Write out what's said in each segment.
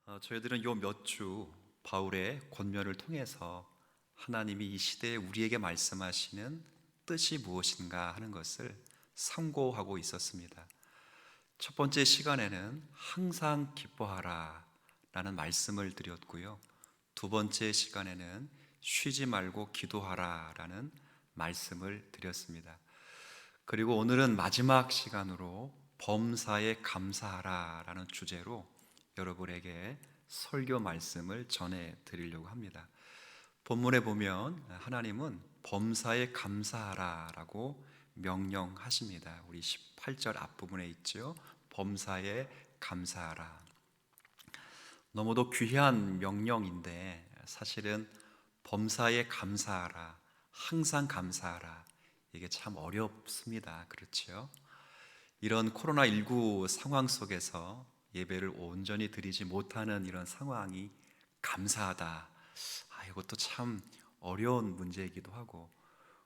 저희들은 요 몇 주 바울의 권면을 통해서 하나님이 이 시대에 우리에게 말씀하시는 뜻이 무엇인가 하는 것을 상고하고 있었습니다. 첫 번째 시간에는 항상 기뻐하라 라는 말씀을 드렸고요. 두 번째 시간에는 쉬지 말고 기도하라 라는 말씀을 드렸습니다. 그리고 오늘은 마지막 시간으로 범사에 감사하라 라는 주제로 여러분에게 설교 말씀을 전해 드리려고 합니다. 본문에 보면 하나님은 범사에 감사하라 라고 명령하십니다. 우리 18절 앞부분에 있죠. 범사에 감사하라. 너무도 귀한 명령인데 사실은 범사에 감사하라, 항상 감사하라, 이게 참 어렵습니다. 그렇죠? 이런 코로나19 상황 속에서 예배를 온전히 드리지 못하는 이런 상황이 감사하다. 이것도 참 어려운 문제이기도 하고,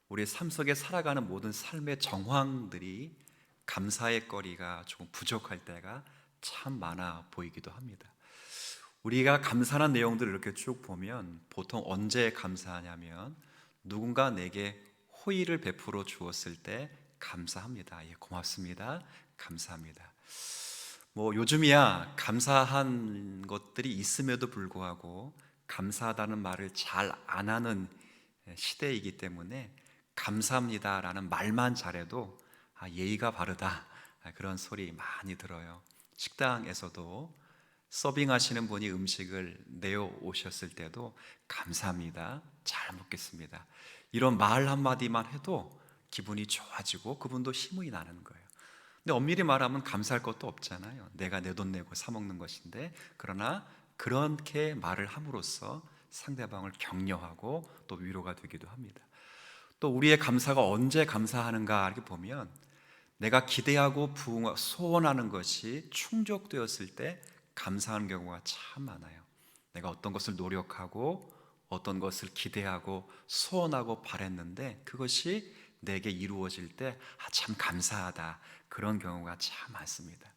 우리의 삶 속에 살아가는 모든 삶의 정황들이 감사의 거리가 조금 부족할 때가 참 많아 보이기도 합니다. 우리가 감사한 내용들을 이렇게 쭉 보면 보통 언제 감사하냐면 누군가 내게 호의를 베풀어 주었을 때 감사합니다. 예, 고맙습니다. 감사합니다. 요즘이야 감사한 것들이 있음에도 불구하고 감사하다는 말을 잘 안 하는 시대이기 때문에 감사합니다라는 말만 잘해도 예의가 바르다, 그런 소리 많이 들어요. 식당에서도 서빙하시는 분이 음식을 내어 오셨을 때도 감사합니다, 잘 먹겠습니다, 이런 말 한마디만 해도 기분이 좋아지고 그분도 힘이 나는 거예요. 근데 엄밀히 말하면 감사할 것도 없잖아요. 내가 내 돈 내고 사 먹는 것인데, 그러나 그렇게 말을 함으로써 상대방을 격려하고 또 위로가 되기도 합니다. 또 우리의 감사가 언제 감사하는가 이렇게 보면 내가 기대하고 소원하는 것이 충족되었을 때 감사하는 경우가 참 많아요. 내가 어떤 것을 노력하고 어떤 것을 기대하고 소원하고 바랬는데 그것이 내게 이루어질 때 참 감사하다, 그런 경우가 참 많습니다.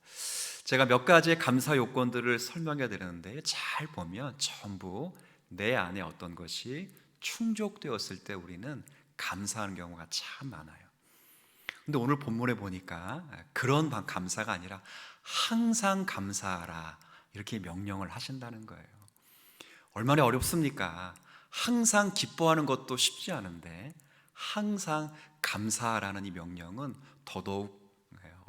제가 몇 가지의 감사 요건들을 설명해 드렸는데 잘 보면 전부 내 안에 어떤 것이 충족되었을 때 우리는 감사하는 경우가 참 많아요. 근데 오늘 본문에 보니까 그런 감사가 아니라 항상 감사하라, 이렇게 명령을 하신다는 거예요. 얼마나 어렵습니까? 항상 기뻐하는 것도 쉽지 않은데 항상 감사하라는 이 명령은 더더욱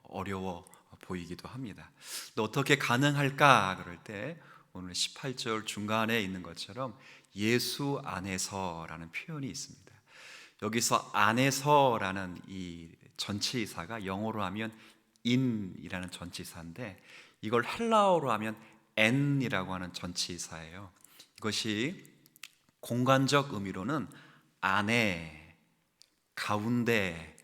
어려워 보이기도 합니다. 또 어떻게 가능할까 그럴 때 오늘 18절 중간에 있는 것처럼 예수 안에서라는 표현이 있습니다. 여기서 안에서라는 이 전치사가 영어로 하면 in이라는 전치사인데 이걸 헬라어로 하면 n이라고 하는 전치사예요. 이것이 공간적 의미로는 안에, 가운데,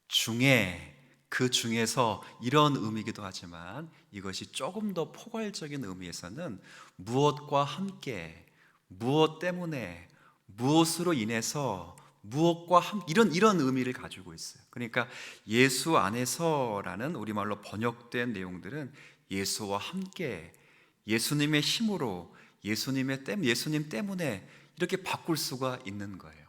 중에, 그 중에서 이런 의미이기도 하지만 이것이 조금 더 포괄적인 의미에서는 무엇과 함께, 무엇 때문에, 무엇으로 인해서, 무엇과 이런 의미를 가지고 있어요. 그러니까 예수 안에서라는 우리말로 번역된 내용들은 예수와 함께, 예수님의 힘으로, 예수님 때문에 이렇게 바꿀 수가 있는 거예요.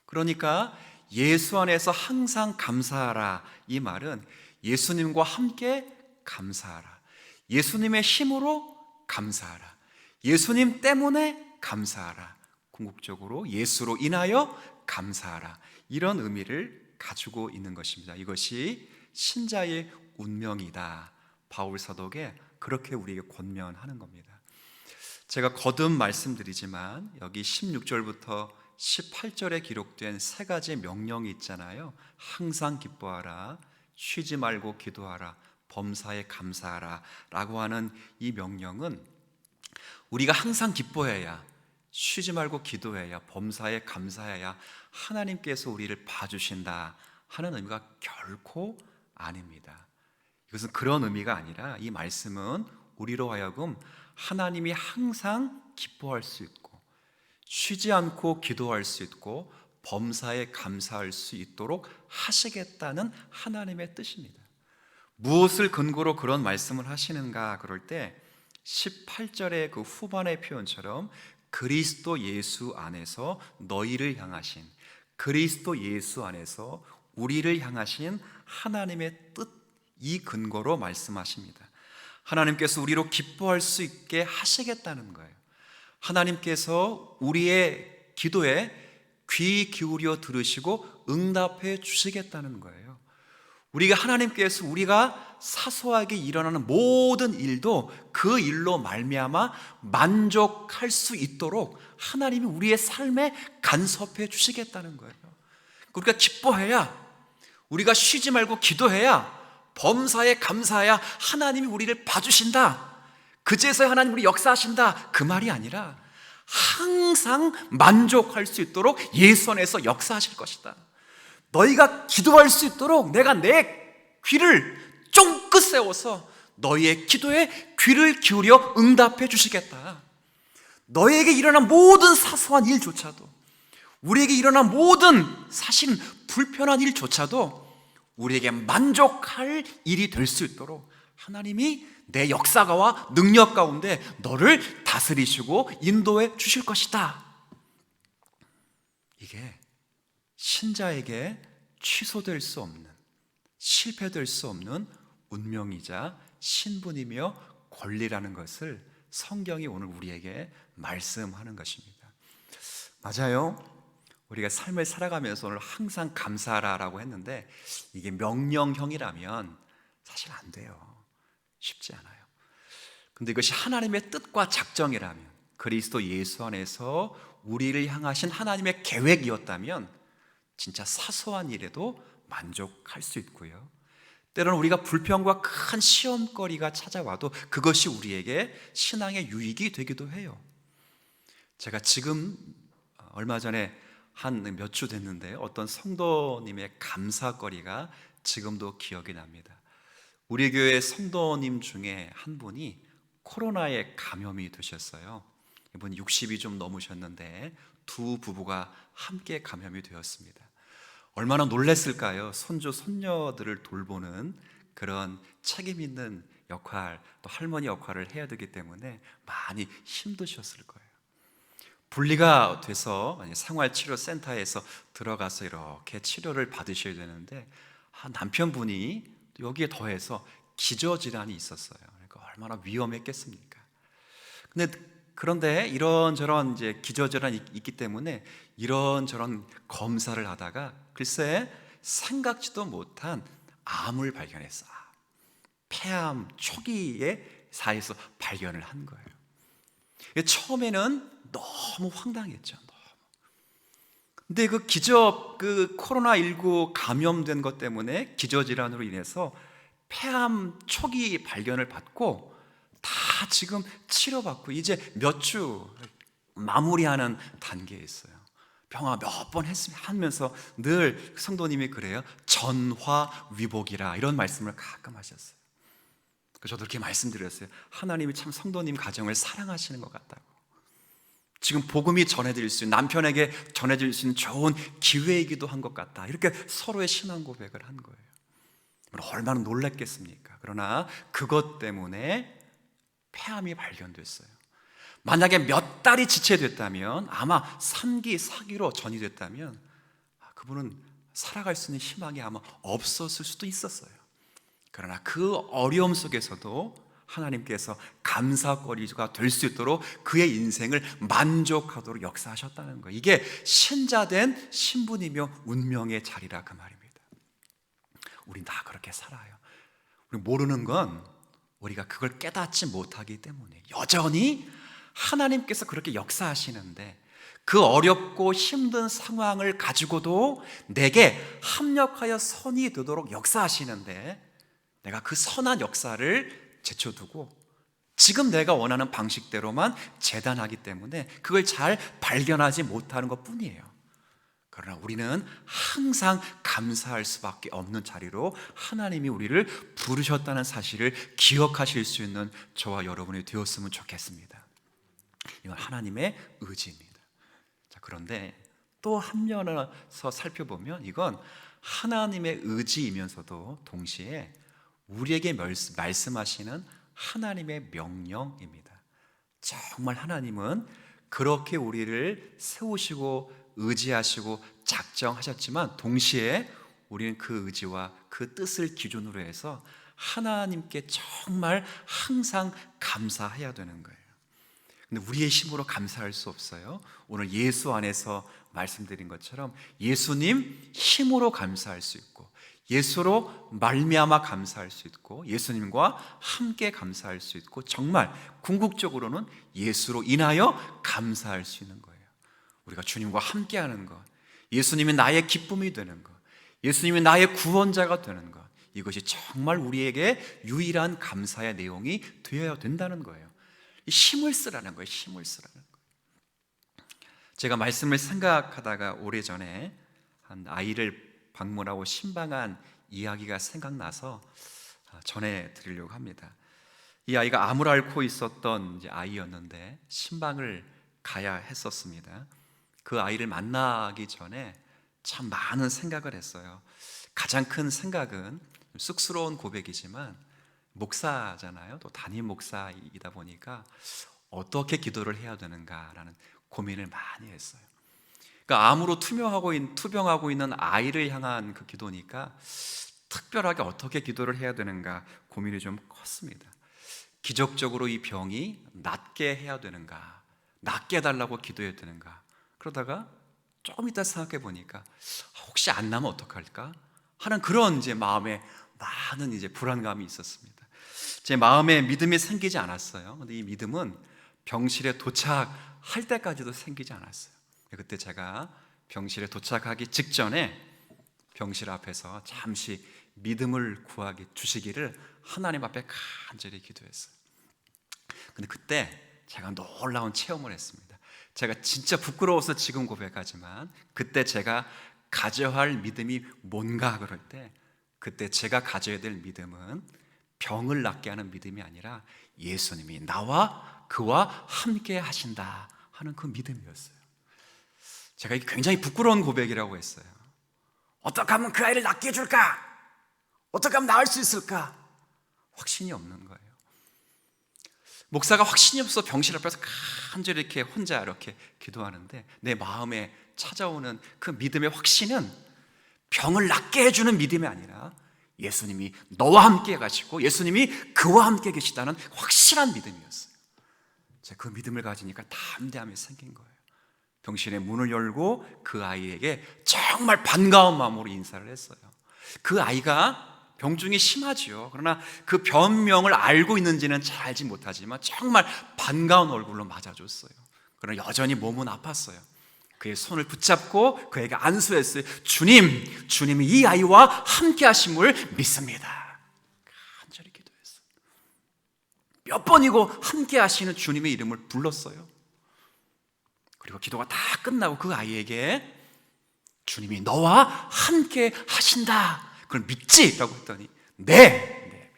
그러니까 예수 안에서 항상 감사하라, 이 말은 예수님과 함께 감사하라, 예수님의 힘으로 감사하라, 예수님 때문에 감사하라, 궁극적으로 예수로 인하여 감사하라, 이런 의미를 가지고 있는 것입니다. 이것이 신자의 운명이다, 바울 사도가 그렇게 우리에게 권면하는 겁니다. 제가 거듭 말씀드리지만 여기 16절부터 18절에 기록된 세 가지 명령이 있잖아요. 항상 기뻐하라, 쉬지 말고 기도하라, 범사에 감사하라 라고 하는 이 명령은 우리가 항상 기뻐해야, 쉬지 말고 기도해야, 범사에 감사해야 하나님께서 우리를 봐주신다 하는 의미가 결코 아닙니다. 이것은 그런 의미가 아니라 이 말씀은 우리로 하여금 하나님이 항상 기뻐할 수 있고 쉬지 않고 기도할 수 있고 범사에 감사할 수 있도록 하시겠다는 하나님의 뜻입니다. 무엇을 근거로 그런 말씀을 하시는가 그럴 때 18절의 그 후반의 표현처럼 그리스도 예수 안에서 너희를 향하신, 그리스도 예수 안에서 우리를 향하신 하나님의 뜻, 이 근거로 말씀하십니다. 하나님께서 우리로 기뻐할 수 있게 하시겠다는 거예요. 하나님께서 우리의 기도에 귀 기울여 들으시고 응답해 주시겠다는 거예요. 하나님께서 우리가 사소하게 일어나는 모든 일도 그 일로 말미암아 만족할 수 있도록 하나님이 우리의 삶에 간섭해 주시겠다는 거예요. 우리가 기뻐해야, 우리가 쉬지 말고 기도해야, 범사에 감사해야 하나님이 우리를 봐주신다, 그제서야 하나님 우리 역사하신다, 그 말이 아니라 항상 만족할 수 있도록 예수 안에서 역사하실 것이다. 너희가 기도할 수 있도록 내가 내 귀를 쫑긋 세워서 너희의 기도에 귀를 기울여 응답해 주시겠다. 너희에게 일어난 모든 사소한 일조차도, 우리에게 일어난 모든 사실 불편한 일조차도 우리에게 만족할 일이 될 수 있도록 하나님이 내 역사가와 능력 가운데 너를 다스리시고 인도해 주실 것이다. 이게 신자에게 취소될 수 없는, 실패될 수 없는 운명이자 신분이며 권리라는 것을 성경이 오늘 우리에게 말씀하는 것입니다. 맞아요. 우리가 삶을 살아가면서 오늘 항상 감사하라라고 했는데 이게 명령형이라면 사실 안 돼요. 쉽지 않아요. 근데 이것이 하나님의 뜻과 작정이라면, 그리스도 예수 안에서 우리를 향하신 하나님의 계획이었다면 진짜 사소한 일에도 만족할 수 있고요, 때로는 우리가 불평과 큰 시험거리가 찾아와도 그것이 우리에게 신앙의 유익이 되기도 해요. 제가 지금 얼마 전에 한 몇 주 됐는데 어떤 성도님의 감사거리가 지금도 기억이 납니다. 우리 교회 성도님 중에 한 분이 코로나에 감염이 되셨어요. 이분이 60이 좀 넘으셨는데 두 부부가 함께 감염이 되었습니다. 얼마나 놀랐을까요? 손주, 손녀들을 돌보는 그런 책임 있는 역할, 또 할머니 역할을 해야 되기 때문에 많이 힘드셨을 거예요. 분리가 돼서 생활치료센터에서 들어가서 이렇게 치료를 받으셔야 되는데 남편분이 여기에 더해서 기저질환이 있었어요. 그러니까 얼마나 위험했겠습니까? 그런데 이런저런 이제 기저질환이 있기 때문에 이런저런 검사를 하다가 글쎄 생각지도 못한 암을 발견했어. 폐암 초기에 사에서 발견을 한 거예요. 처음에는 너무 황당했죠. 근데 그 코로나19 감염된 것 때문에 기저질환으로 인해서 폐암 초기 발견을 받고 다 지금 치료받고 이제 몇 주 마무리하는 단계에 있어요. 병화 몇 번 하면서 늘 성도님이 그래요. 전화위복이라 이런 말씀을 가끔 하셨어요. 저도 이렇게 말씀드렸어요. 하나님이 참 성도님 가정을 사랑하시는 것 같다고. 지금 복음이 전해질 수 있는, 남편에게 전해질 수 있는 좋은 기회이기도 한 것 같다. 이렇게 서로의 신앙 고백을 한 거예요. 얼마나 놀랐겠습니까? 그러나 그것 때문에 폐암이 발견됐어요. 만약에 몇 달이 지체됐다면, 아마 3기, 4기로 전이됐다면 그분은 살아갈 수 있는 희망이 아마 없었을 수도 있었어요. 그러나 그 어려움 속에서도 하나님께서 감사거리가 될 수 있도록 그의 인생을 만족하도록 역사하셨다는 거예요. 이게 신자된 신분이며 운명의 자리라 그 말입니다. 우린 다 그렇게 살아요. 우리 모르는 건 우리가 그걸 깨닫지 못하기 때문에 여전히 하나님께서 그렇게 역사하시는데 그 어렵고 힘든 상황을 가지고도 내게 합력하여 선이 되도록 역사하시는데 내가 그 선한 역사를 제쳐두고 지금 내가 원하는 방식대로만 재단하기 때문에 그걸 잘 발견하지 못하는 것 뿐이에요. 그러나 우리는 항상 감사할 수밖에 없는 자리로 하나님이 우리를 부르셨다는 사실을 기억하실 수 있는 저와 여러분이 되었으면 좋겠습니다. 이건 하나님의 의지입니다. 자, 그런데 또 한면에서 살펴보면 이건 하나님의 의지이면서도 동시에 우리에게 말씀하시는 하나님의 명령입니다. 정말 하나님은 그렇게 우리를 세우시고 의지하시고 작정하셨지만 동시에 우리는 그 의지와 그 뜻을 기준으로 해서 하나님께 정말 항상 감사해야 되는 거예요. 근데 우리의 힘으로 감사할 수 없어요. 오늘 예수 안에서 말씀드린 것처럼 예수님 힘으로 감사할 수 있고, 예수로 말미암아 감사할 수 있고, 예수님과 함께 감사할 수 있고, 정말 궁극적으로는 예수로 인하여 감사할 수 있는 거예요. 우리가 주님과 함께하는 것, 예수님이 나의 기쁨이 되는 것, 예수님이 나의 구원자가 되는 것, 이것이 정말 우리에게 유일한 감사의 내용이 되어야 된다는 거예요. 힘을 쓰라는 거예요. 힘을 쓰라는 거예요. 제가 말씀을 생각하다가 오래전에 한 아이를 방문하고 신방한 이야기가 생각나서 전해드리려고 합니다. 이 아이가 암을 앓고 있었던 아이였는데 신방을 가야 했었습니다. 그 아이를 만나기 전에 참 많은 생각을 했어요. 가장 큰 생각은 쑥스러운 고백이지만 목사잖아요. 또 담임 목사이다 보니까 어떻게 기도를 해야 되는가라는 고민을 많이 했어요. 그러니까 암으로 투병하고 있는 아이를 향한 그 기도니까 특별하게 어떻게 기도를 해야 되는가 고민이 좀 컸습니다. 기적적으로 이 병이 낫게 해야 되는가, 낫게 해달라고 기도해야 되는가. 그러다가 조금 이따 생각해 보니까 혹시 안 나면 어떡할까 하는 그런 마음에 많은 불안감이 있었습니다. 제 마음에 믿음이 생기지 않았어요. 근데 이 믿음은 병실에 도착할 때까지도 생기지 않았어요. 그때 제가 병실에 도착하기 직전에 병실 앞에서 잠시 믿음을 주시기를 하나님 앞에 간절히 기도했어요. 근데 그때 제가 놀라운 체험을 했습니다. 제가 진짜 부끄러워서 지금 고백하지만 그때 제가 가져야 할 믿음이 뭔가 그럴 때, 그때 제가 가져야 될 믿음은 병을 낫게 하는 믿음이 아니라 예수님이 나와 그와 함께 하신다 하는 그 믿음이었어요. 제가 이게 굉장히 부끄러운 고백이라고 했어요. 어떻게 하면 그 아이를 낫게 해줄까? 어떻게 하면 나을 수 있을까? 확신이 없는 거예요. 목사가 확신이 없어 병실 앞에서 간절히 이렇게 혼자 이렇게 기도하는데 내 마음에 찾아오는 그 믿음의 확신은 병을 낫게 해주는 믿음이 아니라 예수님이 너와 함께 가시고 예수님이 그와 함께 계시다는 확실한 믿음이었어요. 제가 그 믿음을 가지니까 담대함이 생긴 거예요. 병실의 문을 열고 그 아이에게 정말 반가운 마음으로 인사를 했어요. 그 아이가 병증이 심하지요. 그러나 그 병명을 알고 있는지는 잘 알지 못하지만 정말 반가운 얼굴로 맞아줬어요. 그러나 여전히 몸은 아팠어요. 그의 손을 붙잡고 그에게 안수했어요. 주님이 이 아이와 함께 하심을 믿습니다. 간절히 기도했어요. 몇 번이고 함께 하시는 주님의 이름을 불렀어요. 그리고 기도가 다 끝나고 그 아이에게 주님이 너와 함께 하신다, 그걸 믿지? 라고 했더니 네.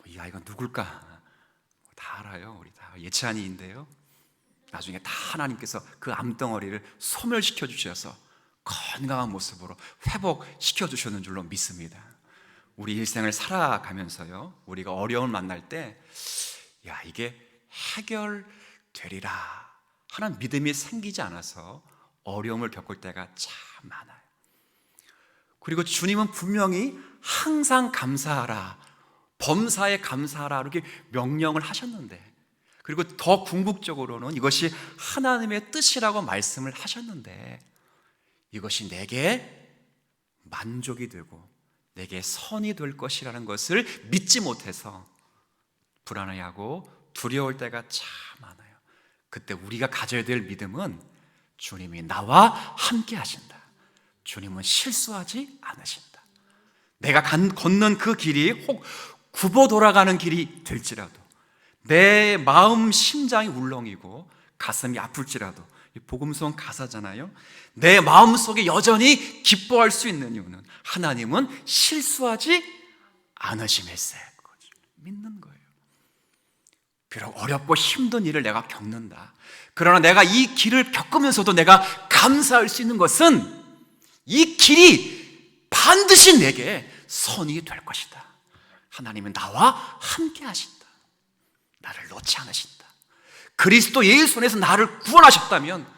이 아이가 누굴까? 다 알아요. 우리 다 예찬이인데요. 나중에 다 하나님께서 그 암덩어리를 소멸시켜 주셔서 건강한 모습으로 회복시켜 주셨는 줄로 믿습니다. 우리 일생을 살아가면서요, 우리가 어려움을 만날 때 이게 해결되리라 하는 믿음이 생기지 않아서 어려움을 겪을 때가 참 많아요. 그리고 주님은 분명히 항상 감사하라, 범사에 감사하라 이렇게 명령을 하셨는데, 그리고 더 궁극적으로는 이것이 하나님의 뜻이라고 말씀을 하셨는데, 이것이 내게 만족이 되고 내게 선이 될 것이라는 것을 믿지 못해서 불안해하고 두려울 때가 참 많아요. 그때 우리가 가져야 될 믿음은 주님이 나와 함께 하신다, 주님은 실수하지 않으신다. 내가 걷는 그 길이 혹 굽어 돌아가는 길이 될지라도, 내 마음 심장이 울렁이고 가슴이 아플지라도, 복음성 가사잖아요. 내 마음속에 여전히 기뻐할 수 있는 이유는 하나님은 실수하지 않으심일세, 믿는 거예요. 비록 어렵고 힘든 일을 내가 겪는다, 그러나 내가 이 길을 겪으면서도 내가 감사할 수 있는 것은 이 길이 반드시 내게 선이 될 것이다. 하나님은 나와 함께 하신다. 나를 놓지 않으신다. 그리스도 예수 안에서 나를 구원하셨다면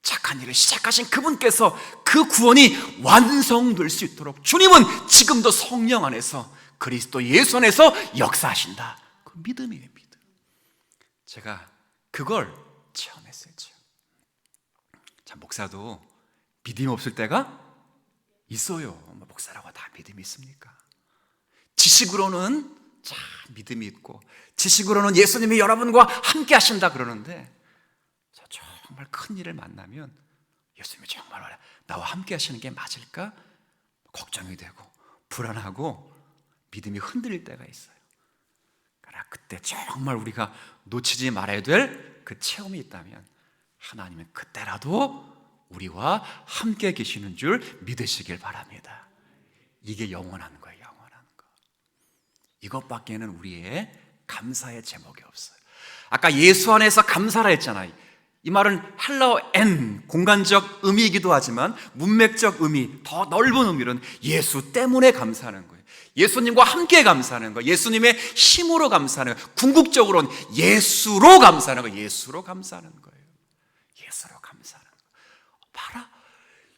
착한 일을 시작하신 그분께서 그 구원이 완성될 수 있도록 주님은 지금도 성령 안에서 그리스도 예수 안에서 역사하신다. 그 믿음이에요, 믿음. 제가 그걸 체험했어요. 자, 목사도 믿음이 없을 때가 있어요. 목사라고 다 믿음이 있습니까? 지식으로는 자, 믿음이 있고 지식으로는 예수님이 여러분과 함께 하신다 그러는데 정말 큰 일을 만나면 예수님이 정말 나와 함께 하시는 게 맞을까? 걱정이 되고 불안하고 믿음이 흔들릴 때가 있어요. 그러나 그때 정말 우리가 놓치지 말아야 될 그 체험이 있다면 하나님은 그때라도 우리와 함께 계시는 줄 믿으시길 바랍니다. 이게 영원한 거예요. 영원한 거. 이것밖에는 우리의 감사의 제목이 없어요. 아까 예수 안에서 감사라 했잖아요. 이 말은 헬라어 엔, 공간적 의미이기도 하지만 문맥적 의미, 더 넓은 의미로는 예수 때문에 감사하는 거예요. 예수님과 함께 감사하는 거예요. 예수님의 힘으로 감사하는 거예요. 궁극적으로는 예수로 감사하는 거예요. 예수로 감사하는 거예요. 예수로 감사하는 거예요. 봐라,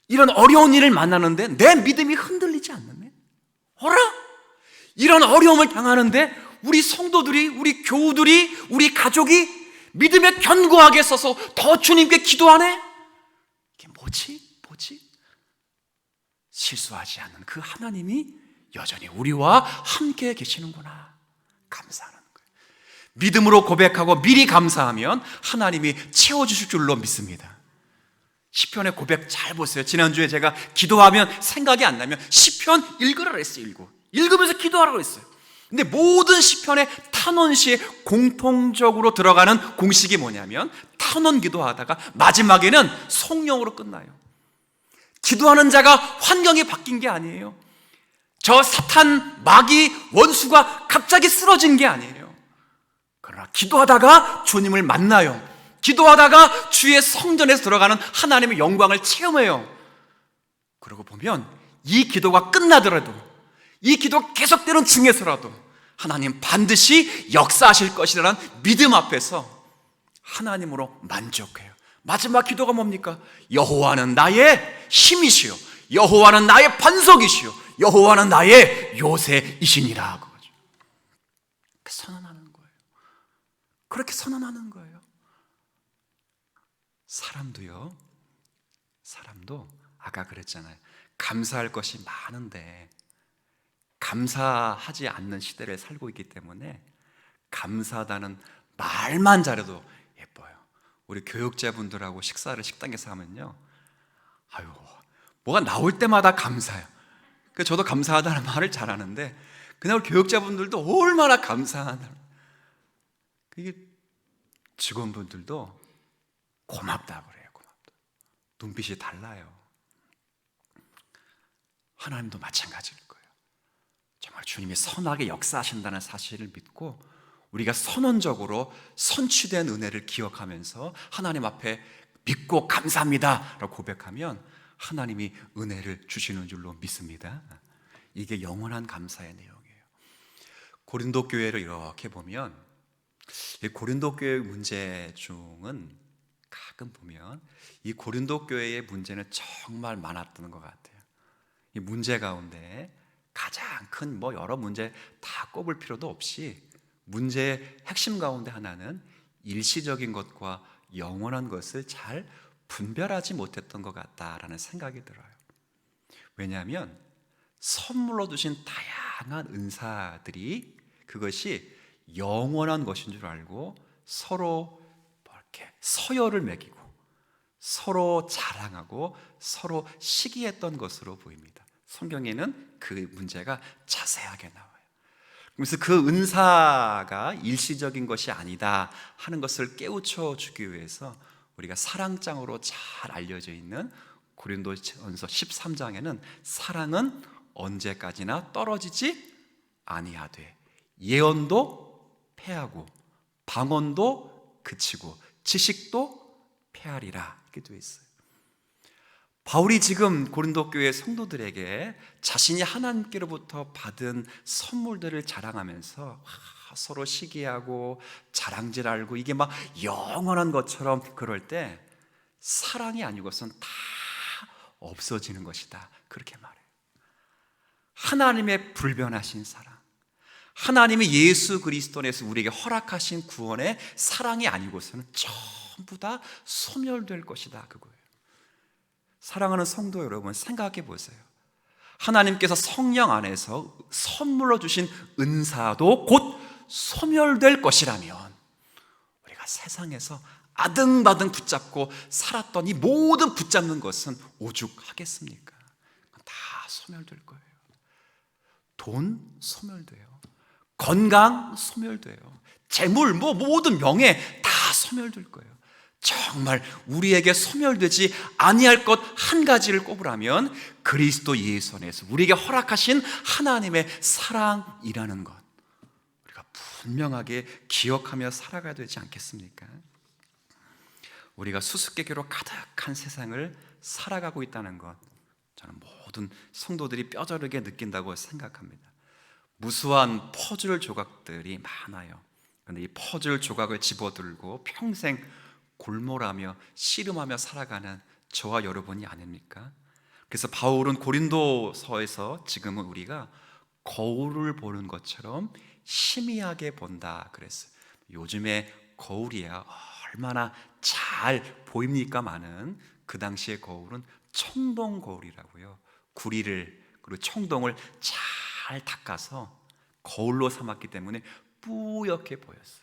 이런 어려운 일을 만나는데 내 믿음이 흔들리지 않느냐? 어라? 이런 어려움을 당하는데 우리 성도들이, 우리 교우들이, 우리 가족이 믿음에 견고하게 서서 더 주님께 기도하네? 이게 뭐지? 실수하지 않는 그 하나님이 여전히 우리와 함께 계시는구나. 감사하는 거예요. 믿음으로 고백하고 미리 감사하면 하나님이 채워주실 줄로 믿습니다. 시편의 고백 잘 보세요. 지난주에 제가 기도하면 생각이 안 나면 시편 읽으라 그랬어요. 읽으면서 기도하라고 그랬어요. 근데 모든 시편의 탄원시에 공통적으로 들어가는 공식이 뭐냐면 탄원 기도하다가 마지막에는 성령으로 끝나요. 기도하는 자가 환경이 바뀐 게 아니에요. 저 사탄, 마귀, 원수가 갑자기 쓰러진 게 아니에요. 그러나 기도하다가 주님을 만나요. 기도하다가 주의 성전에서 들어가는 하나님의 영광을 체험해요. 그러고 보면 이 기도가 끝나더라도, 이 기도가 계속되는 중에서라도 하나님 반드시 역사하실 것이라는 믿음 앞에서 하나님으로 만족해요. 마지막 기도가 뭡니까? 여호와는 나의 힘이시요 여호와는 나의 반석이시요 여호와는 나의 요새이시니라. 그거죠. 선언하는 거예요. 그렇게 선언하는 거예요. 사람도 아까 그랬잖아요. 감사할 것이 많은데 감사하지 않는 시대를 살고 있기 때문에 감사하다는 말만 잘해도 예뻐요. 우리 교육자분들하고 식사를 식당에서 하면요, 아유, 뭐가 나올 때마다 감사해요. 저도 감사하다는 말을 잘하는데 그냥 우리 교육자분들도 얼마나 감사하나. 이게 직원분들도 고맙다고 그래요. 고맙다. 눈빛이 달라요. 하나님도 마찬가지일 거예요. 정말 주님이 선하게 역사하신다는 사실을 믿고 우리가 선언적으로 선취된 은혜를 기억하면서 하나님 앞에 믿고 감사합니다 라고 고백하면 하나님이 은혜를 주시는 줄로 믿습니다. 이게 영원한 감사의 내용이에요. 고린도 교회를 이렇게 보면 이 고린도 교회의 문제 중은 가끔 보면 이 고린도 교회의 문제는 정말 많았던 것 같아요. 이 문제 가운데 가장 큰 여러 문제 다 꼽을 필요도 없이 문제의 핵심 가운데 하나는 일시적인 것과 영원한 것을 잘 분별하지 못했던 것 같다라는 생각이 들어요. 왜냐하면 선물로 주신 다양한 은사들이 그것이 영원한 것인 줄 알고 서로 이렇게 서열을 매기고 서로 자랑하고 서로 시기했던 것으로 보입니다. 성경에는 그 문제가 자세하게 나와요. 그래서 그 은사가 일시적인 것이 아니다 하는 것을 깨우쳐 주기 위해서 우리가 사랑장으로 잘 알려져 있는 고린도전서 13장에는 사랑은 언제까지나 떨어지지 아니하되 예언도 패하고 방언도 그치고 지식도 패하리라 이렇게 되어 있어요. 바울이 지금 고린도 교회 성도들에게 자신이 하나님께로부터 받은 선물들을 자랑하면서 서로 시기하고 자랑질하고 이게 막 영원한 것처럼 그럴 때 사랑이 아니고선 다 없어지는 것이다, 그렇게 말해요. 하나님의 불변하신 사랑, 하나님이 예수 그리스도 안에서 우리에게 허락하신 구원의 사랑이 아니고서는 전부 다 소멸될 것이다, 그거예요. 사랑하는 성도 여러분, 생각해 보세요. 하나님께서 성령 안에서 선물로 주신 은사도 곧 소멸될 것이라면 우리가 세상에서 아등바등 붙잡고 살았던 이 모든 붙잡는 것은 오죽하겠습니까? 다 소멸될 거예요. 돈 소멸돼요. 건강 소멸돼요. 재물, 모든 명예 다 소멸될 거예요. 정말 우리에게 소멸되지 아니할 것 한 가지를 꼽으라면 그리스도 예수 안에서 우리에게 허락하신 하나님의 사랑이라는 것, 우리가 분명하게 기억하며 살아가야 되지 않겠습니까? 우리가 수수께끼로 가득한 세상을 살아가고 있다는 것, 저는 모든 성도들이 뼈저리게 느낀다고 생각합니다. 무수한 퍼즐 조각들이 많아요. 그런데 이 퍼즐 조각을 집어들고 평생 골몰하며 씨름하며 살아가는 저와 여러분이 아닙니까? 그래서 바울은 고린도서에서 지금은 우리가 거울을 보는 것처럼 희미하게 본다 그랬어요. 요즘에 거울이야 얼마나 잘 보입니까마는 그 당시의 거울은 청동 거울이라고요. 구리를 그리고 청동을 잘 닦아서 거울로 삼았기 때문에 뿌옇게 보였어요.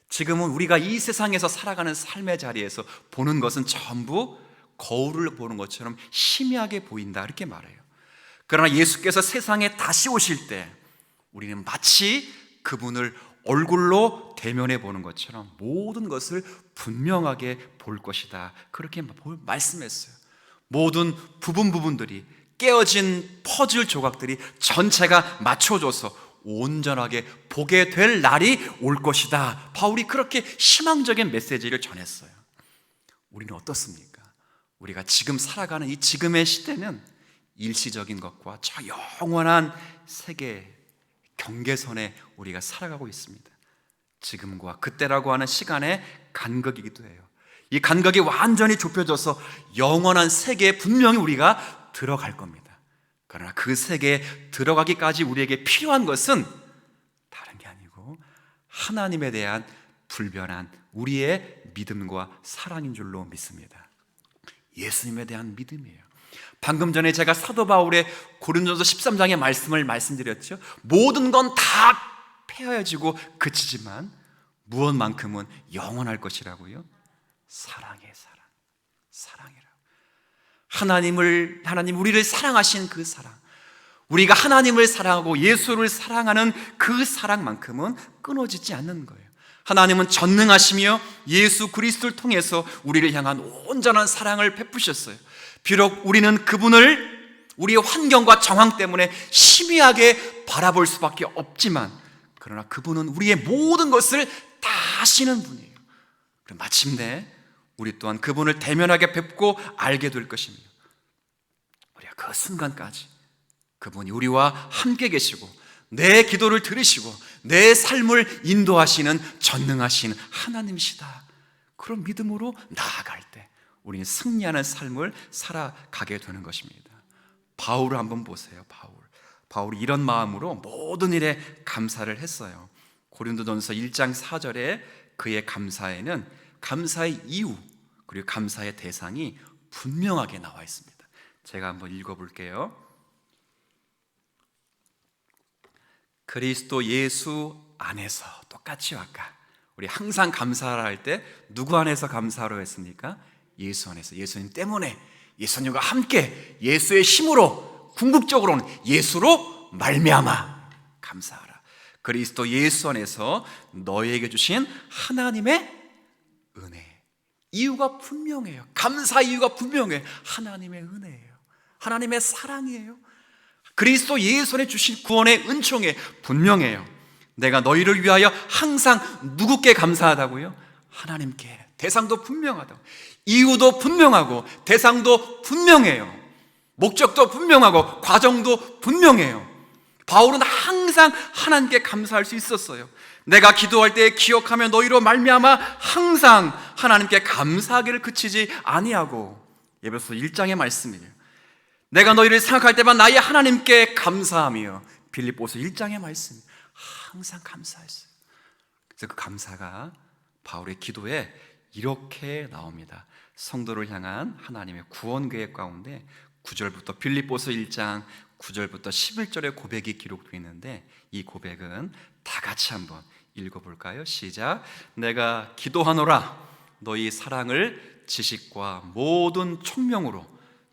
지금은 우리가 이 세상에서 살아가는 삶의 자리에서 보는 것은 전부 거울을 보는 것처럼 희미하게 보인다, 이렇게 말해요. 그러나 예수께서 세상에 다시 오실 때 우리는 마치 그분을 얼굴로 대면해 보는 것처럼 모든 것을 분명하게 볼 것이다, 그렇게 말씀했어요. 모든 부분들이 깨어진 퍼즐 조각들이 전체가 맞춰져서 온전하게 보게 될 날이 올 것이다, 바울이 그렇게 희망적인 메시지를 전했어요. 우리는 어떻습니까? 우리가 지금 살아가는 이 지금의 시대는 일시적인 것과 저 영원한 세계 경계선에 우리가 살아가고 있습니다. 지금과 그때라고 하는 시간의 간극이기도 해요. 이 간극이 완전히 좁혀져서 영원한 세계에 분명히 우리가 들어갈 겁니다. 그러나 그 세계에 들어가기까지 우리에게 필요한 것은 다른 게 아니고 하나님에 대한 불변한 우리의 믿음과 사랑인 줄로 믿습니다. 예수님에 대한 믿음이에요. 방금 전에 제가 사도 바울의 고린도서 13장의 말씀을 말씀드렸죠. 모든 건 다 폐허해지고 그치지만 무엇만큼은 영원할 것이라고요? 사랑의 사랑, 사랑이라고. 하나님 우리를 사랑하신 그 사랑, 우리가 하나님을 사랑하고 예수를 사랑하는 그 사랑만큼은 끊어지지 않는 거예요. 하나님은 전능하시며 예수 그리스도를 통해서 우리를 향한 온전한 사랑을 베푸셨어요. 비록 우리는 그분을 우리의 환경과 정황 때문에 희미하게 바라볼 수밖에 없지만, 그러나 그분은 우리의 모든 것을 다 아시는 분이에요. 그럼 마침내 우리 또한 그분을 대면하게 뵙고 알게 될 것입니다. 우리가 그 순간까지 그분이 우리와 함께 계시고 내 기도를 들으시고 내 삶을 인도하시는 전능하신 하나님이시다, 그런 믿음으로 나아갈 때 우리는 승리하는 삶을 살아가게 되는 것입니다. 바울을 한번 보세요. 바울이 이런 마음으로 모든 일에 감사를 했어요. 고린도전서 1장 4절에 그의 감사에는 감사의 이유 그리고 감사의 대상이 분명하게 나와 있습니다. 제가 한번 읽어볼게요. 그리스도 예수 안에서, 똑같이 아까 우리 항상 감사를 할 때 누구 안에서 감사로 했습니까? 예수 안에서, 예수님 때문에, 예수님과 함께 예수의 힘으로, 궁극적으로는 예수로 말미암아 감사하라. 그리스도 예수 안에서 너희에게 주신 하나님의 은혜, 이유가 분명해요. 감사 이유가 분명해요. 하나님의 은혜예요. 하나님의 사랑이에요. 그리스도 예수 안에 주신 구원의 은총에 분명해요. 내가 너희를 위하여 항상 누구께 감사하다고요? 하나님께, 대상도 분명하다. 이유도 분명하고 대상도 분명해요. 목적도 분명하고 과정도 분명해요. 바울은 항상 하나님께 감사할 수 있었어요. 내가 기도할 때 기억하며 너희로 말미암아 항상 하나님께 감사하기를 그치지 아니하고, 에베소 1장의 말씀이에요. 내가 너희를 생각할 때만 나의 하나님께 감사하며, 빌립보서 1장의 말씀, 항상 감사했어요. 그래서 그 감사가 바울의 기도에 이렇게 나옵니다. 성도를 향한 하나님의 구원 계획 가운데 9절부터 빌립보서 1장 9절부터 11절의 고백이 기록되어 있는데, 이 고백은 다 같이 한번 읽어볼까요? 시작. 내가 기도하노라 너희 사랑을 지식과 모든 총명으로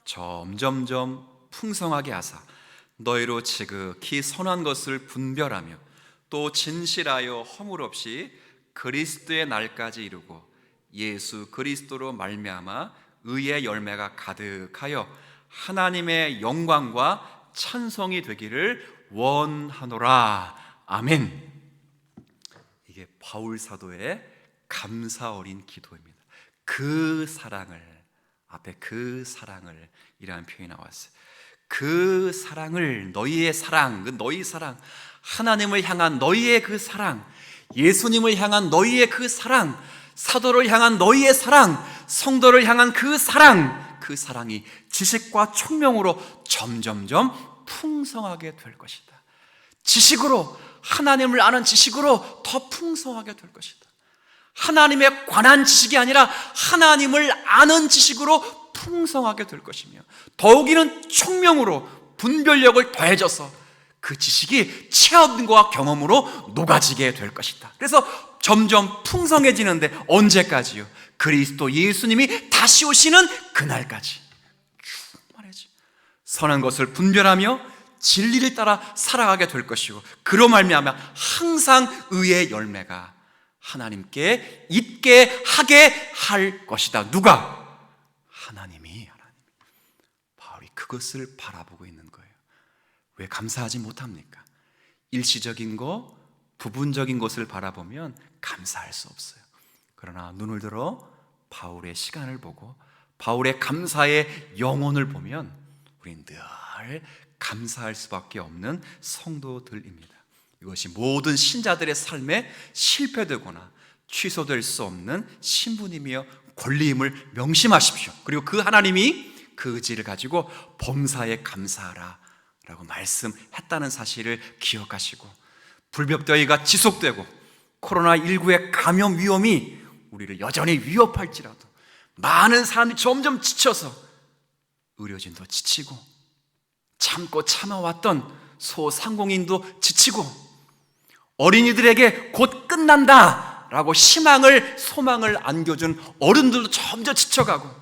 점점점 풍성하게 하사 너희로 지극히 선한 것을 분별하며 또 진실하여 허물 없이 그리스도의 날까지 이루고 예수 그리스도로 말미암아 의의 열매가 가득하여 하나님의 영광과 찬송이 되기를 원하노라. 아멘. 이게 바울 사도의 감사 어린 기도입니다. 그 사랑을, 앞에 그 사랑을 이라는 표현이 나왔어요. 그 사랑을, 너희의 사랑, 그 너희 사랑, 하나님을 향한 너희의 그 사랑, 예수님을 향한 너희의 그 사랑, 사도를 향한 너희의 사랑, 성도를 향한 그 사랑, 그 사랑이 지식과 총명으로 점점점 풍성하게 될 것이다. 지식으로, 하나님을 아는 지식으로 더 풍성하게 될 것이다. 하나님에 관한 지식이 아니라 하나님을 아는 지식으로 풍성하게 될 것이며, 더욱이는 총명으로 분별력을 더해져서 그 지식이 체험과 경험으로 녹아지게 될 것이다. 그래서 점점 풍성해지는데 언제까지요? 그리스도 예수님이 다시 오시는 그날까지 충만해지. 선한 것을 분별하며 진리를 따라 살아가게 될 것이고, 그로 말미암아 항상 의의 열매가 하나님께 있게 하게 할 것이다. 누가? 하나님이. 바울이 그것을 바라보고 있는 거예요. 왜 감사하지 못합니까? 일시적인 거, 부분적인 것을 바라보면 감사할 수 없어요. 그러나 눈을 들어 바울의 시간을 보고 바울의 감사의 영혼을 보면 우리는 늘 감사할 수밖에 없는 성도들입니다. 이것이 모든 신자들의 삶에 실패되거나 취소될 수 없는 신분이며 권리임을 명심하십시오. 그리고 그 하나님이 그 의지를 가지고 범사에 감사하라 라고 말씀했다는 사실을 기억하시고, 불벽대의가 지속되고 코로나19의 감염 위험이 우리를 여전히 위협할지라도 많은 사람이 점점 지쳐서 의료진도 지치고 참고 참아왔던 소상공인도 지치고 어린이들에게 곧 끝난다 라고 소망을 안겨준 어른들도 점점 지쳐가고,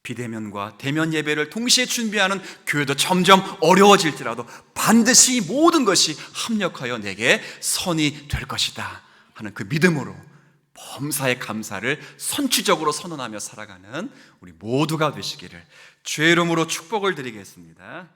비대면과 대면 예배를 동시에 준비하는 교회도 점점 어려워질지라도 반드시 모든 것이 합력하여 내게 선이 될 것이다 하는 그 믿음으로 범사의 감사를 선취적으로 선언하며 살아가는 우리 모두가 되시기를 주의 이름으로 축복을 드리겠습니다.